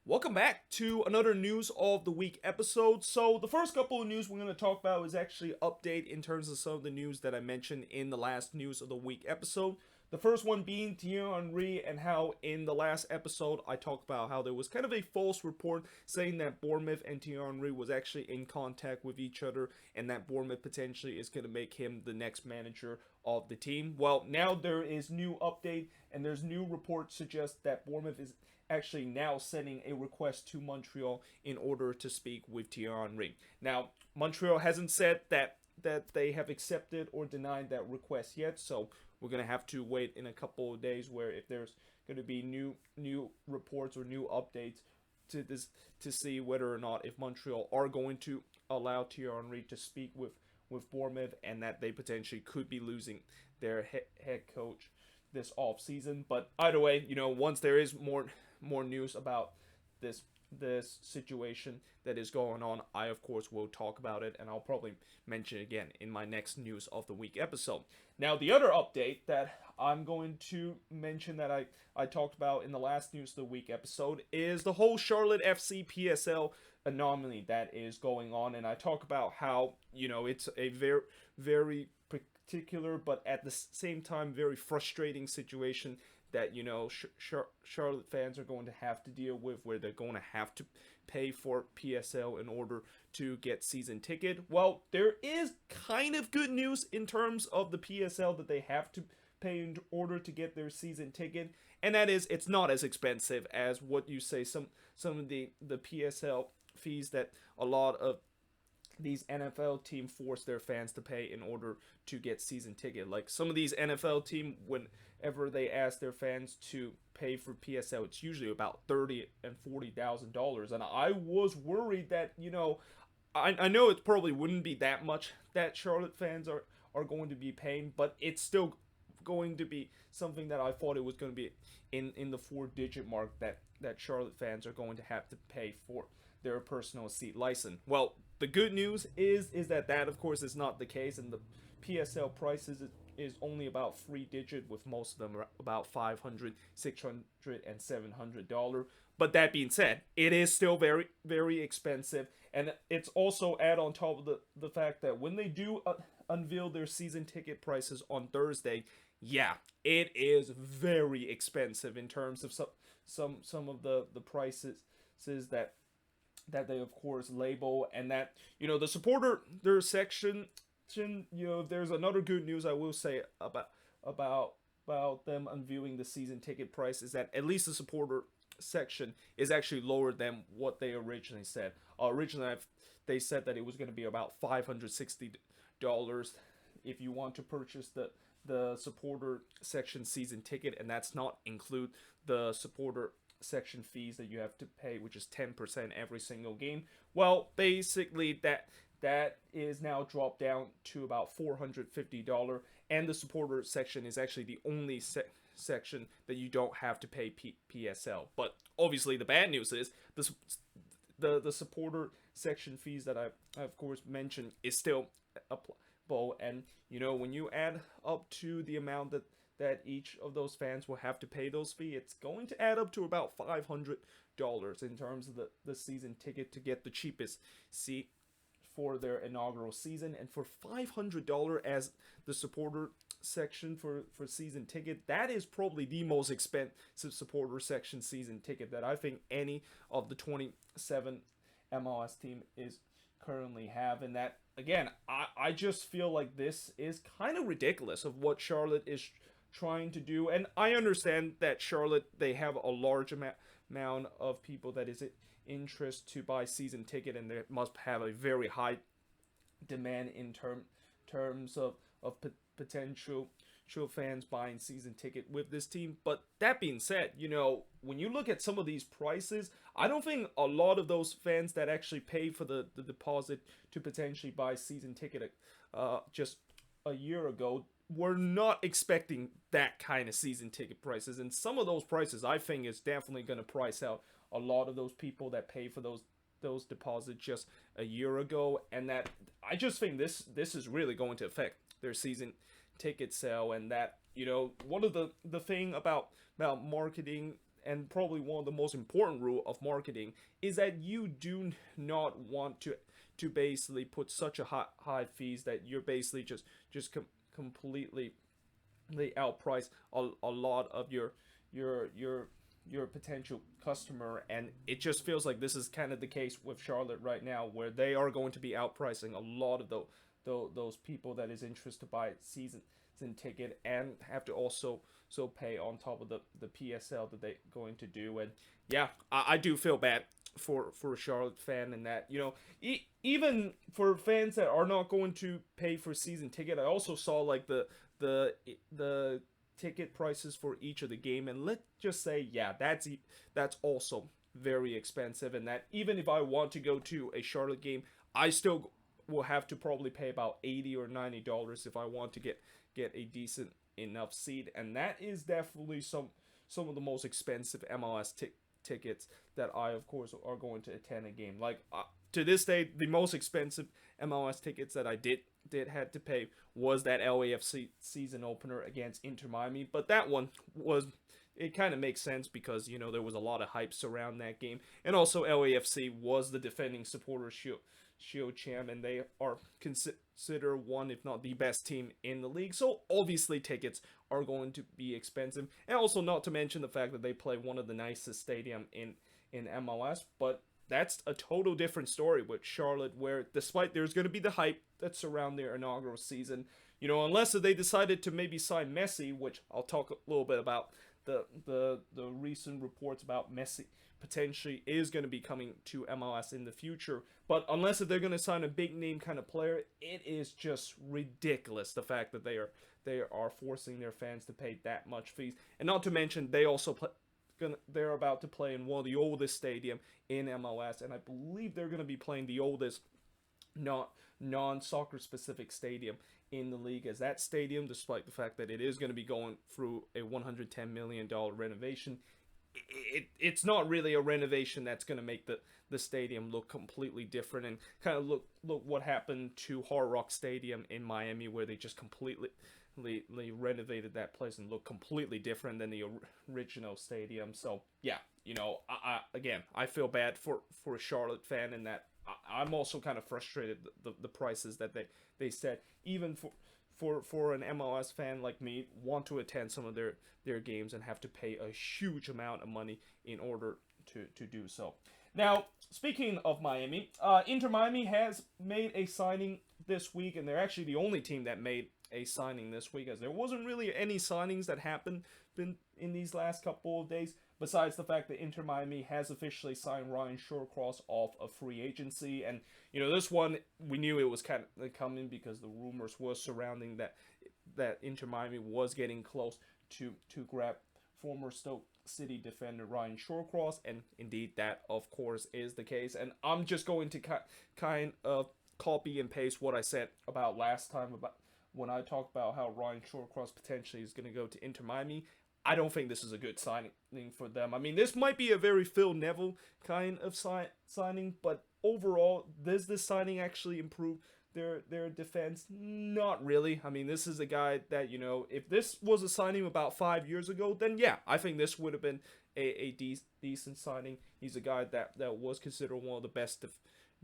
Welcome back to another News of the Week episode. So, the first couple of news we're going to talk about is actually update in terms of some of the news that I mentioned in the last News of the Week episode. The first one being Thierry Henry, and how in the last episode I talked about how there was kind of a false report saying that Bournemouth and Thierry Henry was actually in contact with each other, and that Bournemouth potentially is going to make him the next manager of the team. Well, now there is new update, and there's new reports suggest that Bournemouth is actually now sending a request to Montreal in order to speak with Thierry Henry. Now, Montreal hasn't said that they have accepted or denied that request yet, so we're gonna have to wait in a couple of days where if there's going to be new reports or new updates to this to see whether or not if Montreal are going to allow Thierry Henry to speak with Bournemouth, and that they potentially could be losing their head coach this off season. But either way, once there is more news about this situation that is going on, I of course will talk about it, and I'll probably mention it again in my next News of the Week episode. Now, the other update that I'm going to mention that I talked about in the last News of the Week episode is the whole Charlotte FC PSL anomaly that is going on, and I talk about how it's a very particular but at the same time very frustrating situation that Charlotte fans are going to have to deal with, where they're going to have to pay for PSL in order to get season ticket. Well, there is kind of good news in terms of the PSL that they have to pay in order to get their season ticket, and that is it's not as expensive as what you say some of the PSL fees that a lot of these NFL team force their fans to pay in order to get season ticket. Like some of these NFL team, whenever they ask their fans to pay for PSL, it's usually about $30,000 and $40,000. And I was worried that I know it probably wouldn't be that much that Charlotte fans are going to be paying, but it's still going to be something that I thought it was going to be in the 4-digit mark that Charlotte fans are going to have to pay for their personal seat license. Well, the good news is that of course is not the case, and the PSL prices is only about 3-digit, with most of them about $500, $600, and $700. But that being said, it is still very, very expensive, and it's also add on top of the fact that when they do unveil their season ticket prices on Thursday, yeah, it is very expensive in terms of some of the prices that they of course label, and that the supporter their section. There's another good news I will say about them unveiling the season ticket price is that at least the supporter section is actually lower than what they originally said. Originally, they said that it was going to be about $560 if you want to purchase the supporter section season ticket, and that's not include the supporter section fees that you have to pay, which is 10% every single game. Well, basically that is now dropped down to about $450, and the supporter section is actually the only section that you don't have to pay PSL. But obviously the bad news is the supporter section fees that I of course mentioned is still applicable, and when you add up to the amount that each of those fans will have to pay those fees, it's going to add up to about $500 in terms of the season ticket to get the cheapest seat for their inaugural season. And for $500 as the supporter section for season ticket, that is probably the most expensive supporter section season ticket that I think any of the 27 MLS team is currently have. And that, again, I just feel like this is kind of ridiculous of what Charlotte is trying to do. And I understand that Charlotte, they have a large amount of people that is interest to buy season ticket, and they must have a very high demand in terms of potential fans buying season ticket with this team. But that being said, when you look at some of these prices, I don't think a lot of those fans that actually pay for the deposit to potentially buy season ticket just a year ago were not expecting that kind of season ticket prices. And some of those prices I think is definitely going to price out a lot of those people that pay for those deposits just a year ago, and that I just think this is really going to affect their season ticket sale. And that one of the thing about marketing and probably one of the most important rule of marketing is that you do not want to basically put such a high fees that you're basically completely they outprice a lot of your your potential customer, and it just feels like this is kind of the case with Charlotte right now, where they are going to be outpricing a lot of those people that is interested to buy season ticket and have to also pay on top of the PSL that they're going to do. And yeah, I do feel bad for a Charlotte fan, and that, you know, even for fans that are not going to pay for season ticket, I also saw like the ticket prices for each of the game, and let's just say, yeah, that's also very expensive, and that even if I want to go to a Charlotte game, I still will have to probably pay about $80 or $90 if I want to get a decent enough seat, and that is definitely some of the most expensive MLS tickets that I, of course, are going to attend a game. Like, to this day, the most expensive MLS tickets that I did had to pay was that LAFC season opener against Inter Miami, but that one was, it kind of makes sense because, you know, there was a lot of hype around that game, and also LAFC was the defending Supporters Shield champ, and they are considered one, if not the best team in the league. So obviously tickets are going to be expensive, and also not to mention the fact that they play one of the nicest stadium in MLS. But that's a total different story with Charlotte, where despite there's going to be the hype that's around their inaugural season, you know, unless they decided to maybe sign Messi, which I'll talk a little bit about the recent reports about Messi potentially is going to be coming to MLS in the future. But unless they're going to sign a big name kind of player, it is just ridiculous the fact that they are forcing their fans to pay that much fees. And not to mention, they also they're about to play in one of the oldest stadium in MLS, and I believe they're going to be playing the oldest non-soccer specific stadium in the league, as that stadium, despite the fact that it is going to be going through a $110 million renovation, it's not really a renovation that's going to make the stadium look completely different, and kind of look what happened to Hard Rock Stadium in Miami, where they just completely renovated that place and looked completely different than the original stadium. So yeah, you know, I feel bad for a Charlotte fan, in that I'm also kind of frustrated the prices that they set, even for an MLS fan like me, want to attend some of their games and have to pay a huge amount of money in order to do so. Now, speaking of Miami, Inter Miami has made a signing this week, and they're actually the only team that made a signing this week, as there wasn't really any signings that happened in these last couple of days, besides the fact that Inter Miami has officially signed Ryan Shawcross off of free agency. And, you know, this one, we knew it was kind of coming because the rumors were surrounding that Inter Miami was getting close to grab former Stoke City defender Ryan Shawcross, and indeed that, of course, is the case. And I'm just going to kind of copy and paste what I said about last time, about when I talked about how Ryan Shawcross potentially is going to go to Inter Miami. I don't think this is a good signing for them. I mean, this might be a very Phil Neville kind of signing, but overall, does this signing actually improve their defense? Not really. I mean, this is a guy that, you know, if this was a signing about 5 years ago, then yeah, I think this would have been a decent signing. He's a guy that was considered one of the best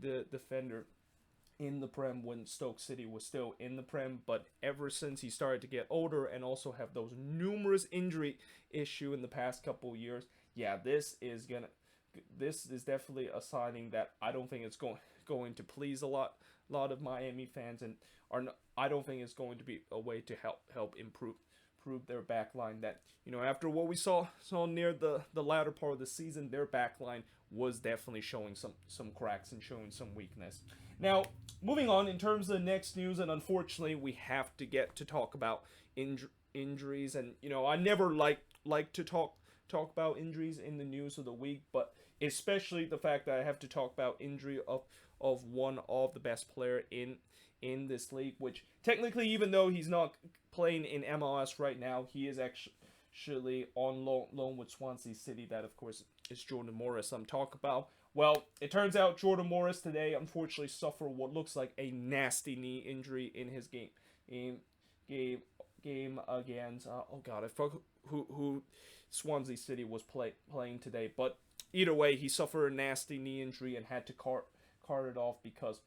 defender in the Prem when Stoke City was still in the Prem, but ever since he started to get older and also have those numerous injury issue in the past couple years, yeah, this is definitely a signing that I don't think it's going to please a lot of Miami fans, and I don't think it's going to be a way to help improve their back line. That, you know, after what we saw near the latter part of the season, their back line was definitely showing some cracks and showing some weakness. Now, moving on in terms of the next news, and unfortunately we have to get to talk about injuries, and, you know, I never like to talk about injuries in the news of the week, but especially the fact that I have to talk about injury of one of the best player in this league, which technically, even though he's not playing in MLS right now, he is actually on loan with Swansea City. That, of course, is Jordan Morris I'm talking about. Well, it turns out Jordan Morris today unfortunately suffered what looks like a nasty knee injury in his game game against oh god, I forgot who Swansea City was playing today. But either way, he suffered a nasty knee injury and had to cart it off because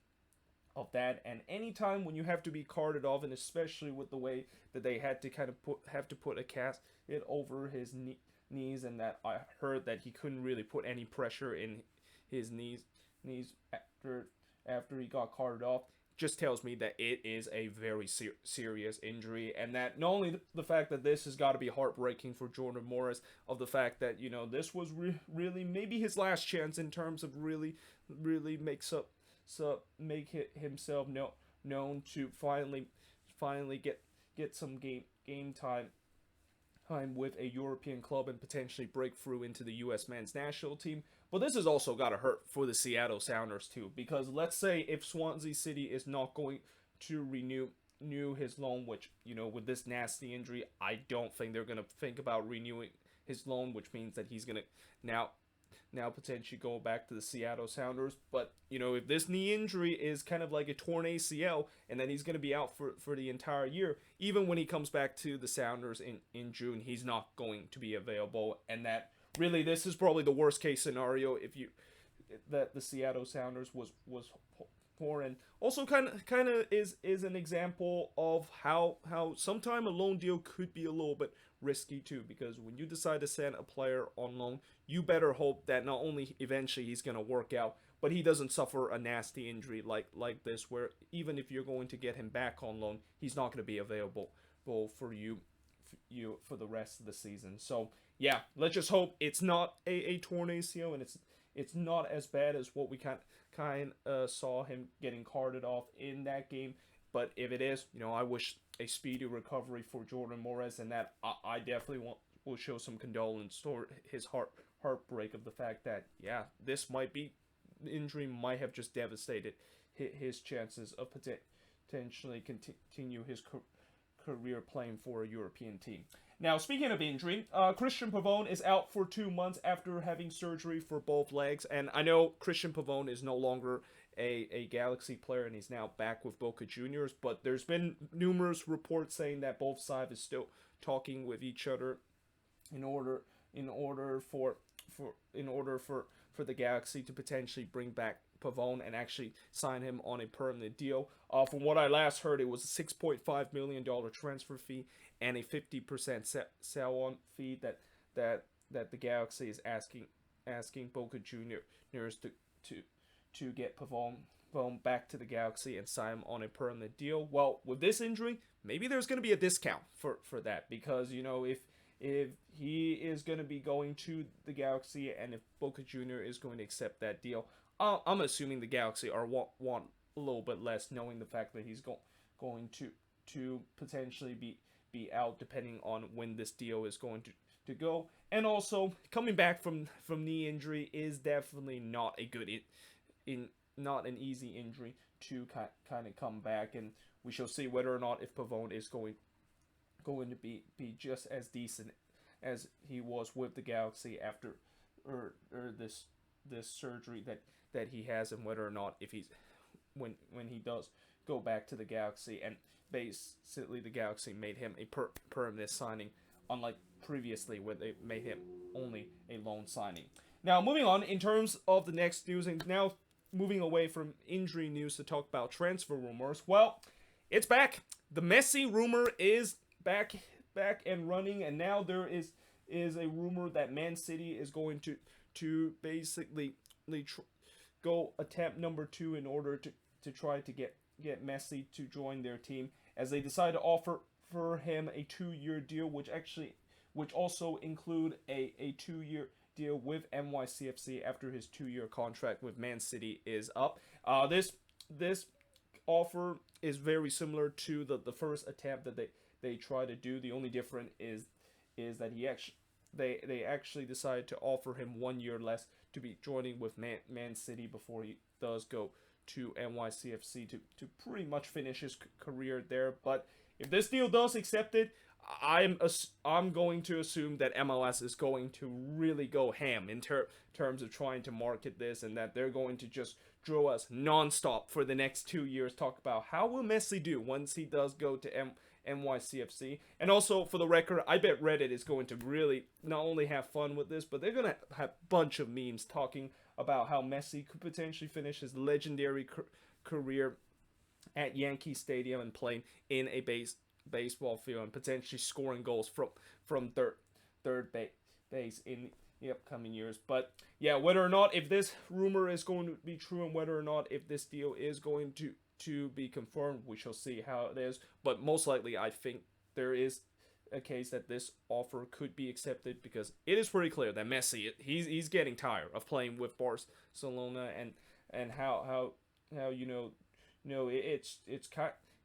of that. And anytime when you have to be carted off, and especially with the way that they had to kind of put a cast it over his knees, and that I heard that he couldn't really put any pressure in his knees after he got carted off, just tells me that it is a very serious injury. And that not only the fact that this has got to be heartbreaking for Jordan Morris, of the fact that, you know, this was really maybe his last chance in terms of really make himself known to finally get some game time with a European club and potentially break through into the U.S. men's national team. But this has also got to hurt for the Seattle Sounders too, because let's say if Swansea City is not going to renew his loan, which, you know, with this nasty injury, I don't think they're going to think about renewing his loan, which means that he's going to now potentially go back to the Seattle Sounders. But, you know, if this knee injury is kind of like a torn ACL, and then he's going to be out for the entire year, even when he comes back to the Sounders in June, he's not going to be available. And that really, this is probably the worst case scenario if you that the Seattle Sounders was poor. And also kind of is an example of how sometime a loan deal could be a little bit risky too, because when you decide to send a player on loan, you better hope that not only eventually he's going to work out, but he doesn't suffer a nasty injury like this, where even if you're going to get him back on loan, he's not going to be available for you for the rest of the season. So yeah, let's just hope it's not a torn ACL, and it's not as bad as what we kind saw him getting carted off in that game. But if it is, you know, I wish a speedy recovery for Jordan Morris, and that I definitely will show some condolence for his heartbreak of the fact that, yeah, this injury might have just devastated his chances of potentially continue his career playing for a European team. Now, speaking of injury, Christian Pavone is out for 2 months after having surgery for both legs. And I know Christian Pavone is no longer a Galaxy player, and he's now back with Boca Juniors. But there's been numerous reports saying that both sides is still talking with each other in order for the Galaxy to potentially bring back Pavone and actually sign him on a permanent deal. From what I last heard, it was a $6.5 million transfer fee and a 50% sell-on fee that the Galaxy is asking Boca Juniors to get Pavone back to the Galaxy and sign him on a permanent deal. Well, with this injury, maybe there's going to be a discount for that, because, you know, if he is going to be going to the Galaxy and if Boca Junior is going to accept that deal, I'm assuming the Galaxy want a little bit less, knowing the fact that he's going to potentially be out depending on when this deal is going to go. And also, coming back from knee injury is definitely not a good not an easy injury to kind of come back, and we shall see whether or not if Pavone is going to be just as decent as he was with the Galaxy after this surgery that he has, and whether or not if he's when he does go back to the Galaxy. And basically the Galaxy made him a permanent signing, unlike previously where they made him only a loan signing. Now, moving on in terms of the next news, and now moving away from injury news to talk about transfer rumors. Well, it's back. The Messi rumor is back and running, and now there is a rumor that Man City is going to basically go attempt number 2 in order to try to get Messi to join their team, as they decide to offer for him a 2-year deal, which also include a 2-year deal with NYCFC after his 2-year contract with Man City is up. This offer is very similar to the first attempt that they try to do. The only difference is that they actually decided to offer him 1 year less to be joining with Man City before he does go to NYCFC to pretty much finish his career there. But if this deal does accept it, I'm going to assume that MLS is going to really go ham in terms of trying to market this, and that they're going to just draw us nonstop for the next 2 years. Talk about how will Messi do once he does go to NYCFC. And also, for the record, I bet Reddit is going to really not only have fun with this, but they're going to have a bunch of memes talking about how Messi could potentially finish his legendary career at Yankee Stadium and playing in a baseball field and potentially scoring goals from third base in the upcoming years. But yeah, whether or not if this rumor is going to be true and whether or not if this deal is going to be confirmed, we shall see how it is. But most likely, I think there is a case that this offer could be accepted, because it is pretty clear that Messi, he's getting tired of playing with Barcelona, and how it's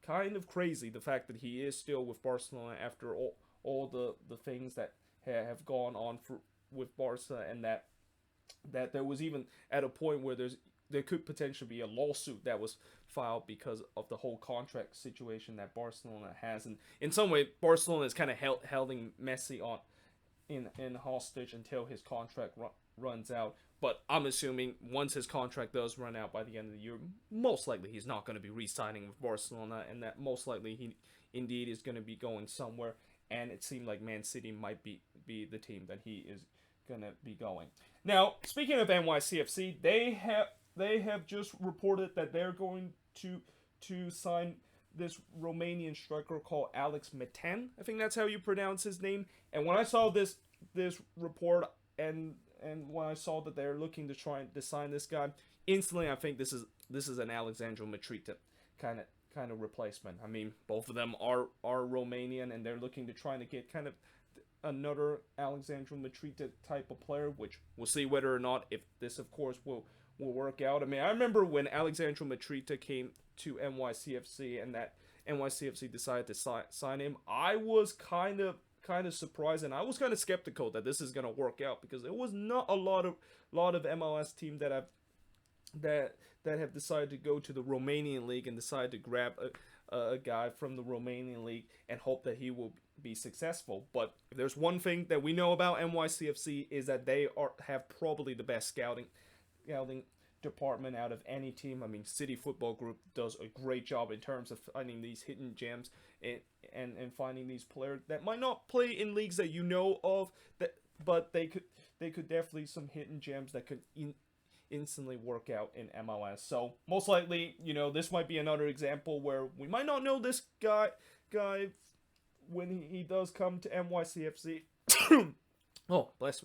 kind of crazy the fact that he is still with Barcelona after all the things that have gone on with Barca, and that there was even at a point where there could potentially be a lawsuit that was filed because of the whole contract situation that Barcelona has, and in some way Barcelona is kind of holding Messi on in hostage until his contract runs out. But I'm assuming once his contract does run out by the end of the year, most likely he's not going to be re-signing with Barcelona, and that most likely he indeed is going to be going somewhere. And it seemed like Man City might be the team that he is going to be going. Now, speaking of NYCFC, they have just reported that they're going to sign this Romanian striker called Alex Metan. I think that's how you pronounce his name. And when I saw this report and when I saw that they're looking to try and sign this guy, instantly I think this is an Alexandru Mitrita kind of replacement. I mean, both of them are Romanian, and they're looking to try to get kind of another Alexandru Mitrita type of player, which we'll see whether or not if this, of course, will work out. I mean, I remember when Alexandru Mitrita came to NYCFC and that NYCFC decided to sign him, I was kind of surprised, and I was kind of skeptical that this is going to work out, because there was not a lot of MLS teams that have decided to go to the Romanian league and decide to grab a guy from the Romanian league and hope that he will be successful. But if there's one thing that we know about NYCFC is that they have probably the best scouting department out of any team. I mean, City Football Group does a great job in terms of finding these hidden gems and finding these players that might not play in leagues that you know of, but they could definitely some hidden gems that could instantly work out in MLS. So most likely, this might be another example where we might not know this guy when he does come to NYCFC. Oh, bless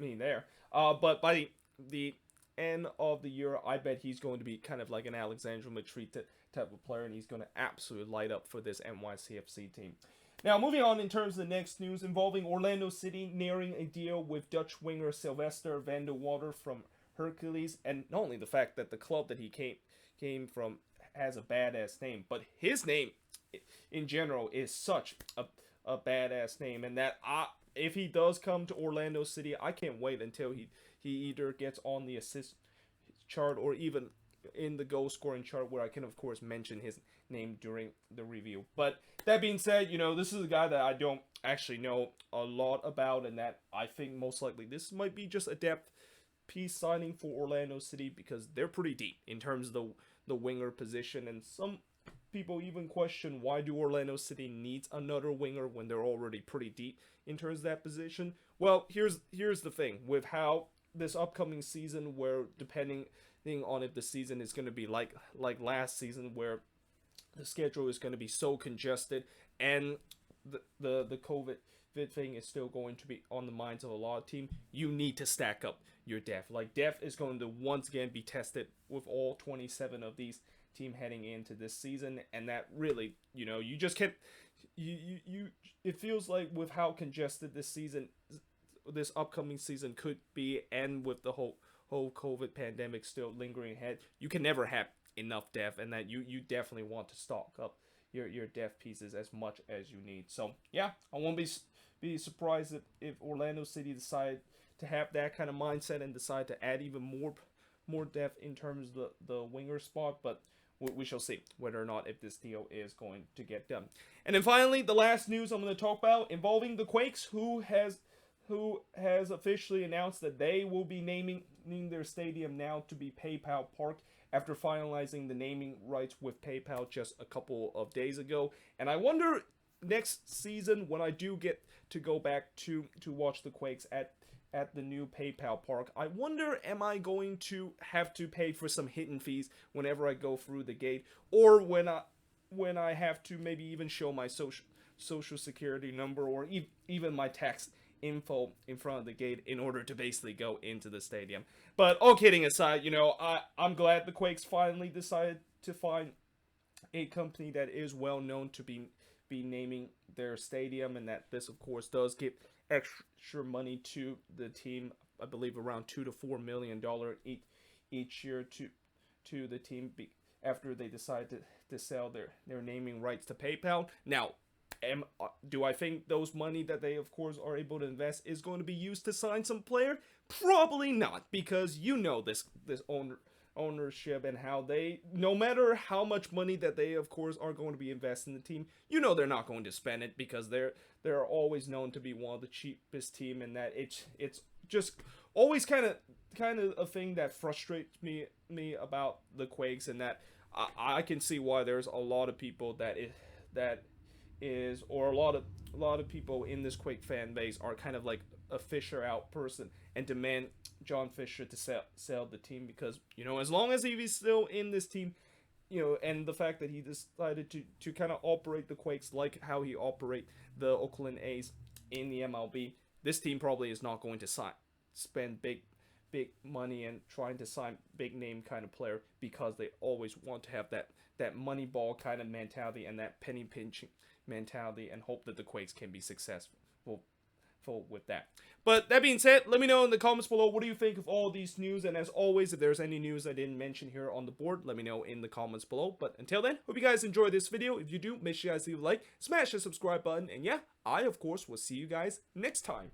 me there. But by the end of the year, I bet he's going to be kind of like an Alexandru Mitrita type of player, and he's going to absolutely light up for this NYCFC team. Now, moving on in terms of the next news involving Orlando City nearing a deal with Dutch winger Sylvester van der Water from Hercules, and not only the fact that the club that he came from has a badass name, but his name in general is such a badass name, and that if he does come to Orlando City, I can't wait until he either gets on the assist chart or even in the goal scoring chart, where I can of course mention his name during the review. But that being said, this is a guy that I don't actually know a lot about, and that I think most likely this might be just a depth piece signing for Orlando City, because they're pretty deep in terms of the winger position, and some people even question why do Orlando City needs another winger when they're already pretty deep in terms of that position. Well, here's the thing with how this upcoming season, where depending on if the season is going to be like last season, where the schedule is going to be so congested, and the COVID thing is still going to be on the minds of a lot of teams, you need to stack up your depth. Like, depth is going to once again be tested with all 27 of these team heading into this season, and that really, you just can't. It feels like with how congested this upcoming season could be, and with the whole COVID pandemic still lingering ahead, you can never have enough depth, and that you definitely want to stock up your depth pieces as much as you need. So yeah, I won't be surprised if Orlando City decide to have that kind of mindset and decide to add even more depth in terms of the winger spot. But we shall see whether or not if this deal is going to get done. And then finally, the last news I'm going to talk about involving the Quakes, who has officially announced that they will be naming their stadium now to be PayPal Park after finalizing the naming rights with PayPal just a couple of days ago. And I wonder next season when I do get to go back to watch the Quakes at the new PayPal Park, I wonder, am I going to have to pay for some hidden fees whenever I go through the gate, or when I have to maybe even show my social security number, or even my tax info in front of the gate in order to basically go into the stadium. But all kidding aside, you know, I'm glad the Quakes finally decided to find a company that is well known to be naming their stadium, and that this of course does give extra money to the team. I believe around $2 to $4 million each year to the team after they decide to sell their naming rights to PayPal. Now, do I think those money that they of course are able to invest is going to be used to sign some player? Probably not, because you know this ownership and how they, no matter how much money that they of course are going to be investing in the team, you know they're not going to spend it, because they're always known to be one of the cheapest team, and that it's just always kind of a thing that frustrates me about the Quakes, and that I can see why there's a lot of people that or a lot of people in this Quake fan base are kind of like a Fisher out person and demand John Fisher to sell the team, because, you know, as long as he's still in this team, you know, and the fact that he decided to kind of operate the Quakes like how he operate the Oakland A's in the MLB, this team probably is not going to spend big money and trying to sign big name kind of player, because they always want to have that money ball kind of mentality and that penny pinching mentality, and hope that the Quakes can be successful with that. But that being said, let me know in the comments below, what do you think of all these news? And as always, if there's any news I didn't mention here on the board, let me know in the comments below. But until then, hope you guys enjoyed this video. If you do, make sure you guys leave a like, smash the subscribe button, and yeah, I of course will see you guys next time.